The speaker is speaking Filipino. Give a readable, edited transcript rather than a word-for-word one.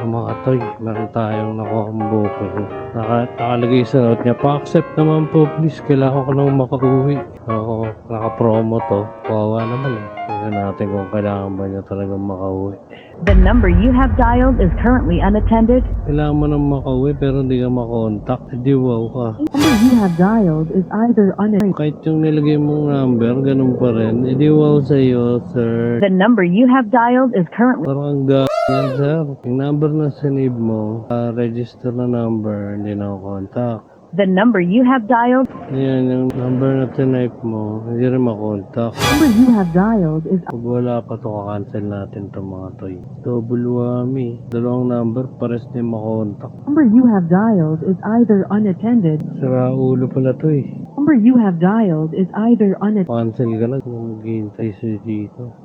mga toy. Meron tayong nakuha ang buko. Nakalagay sa note niya, pa-accept naman po please. Kailangan ko nang makauwi. Oo, naka-promo to. Kawawa naman eh. Tingnan natin kung kailangan ba niya talagang makauwi. The number you have dialed is currently unattended. Kailangan mo nang makauwi pero hindi ka makontak. Di wow ka. The number you have dialed is either unattended. Kahit yung nilagay mong number, ganun pa rin. Di wow sa'yo, sir. The number you have dialed is currently Parang yan, sir. Yung number na sinave mo, register na number, hindi na ako contact. The number you have dialed. Ayan, yung number na tinype mo, hindi rin makontak. The number you have dialed is. Pag wala pa to, kakancel natin to mga toy. Double whammy. Dalawang number, pares din makontak. The number you have dialed is either unattended. Sira ulo pala to eh. The number you have dialed is either unattended. Cancel ka na kung maghihintay siya dito.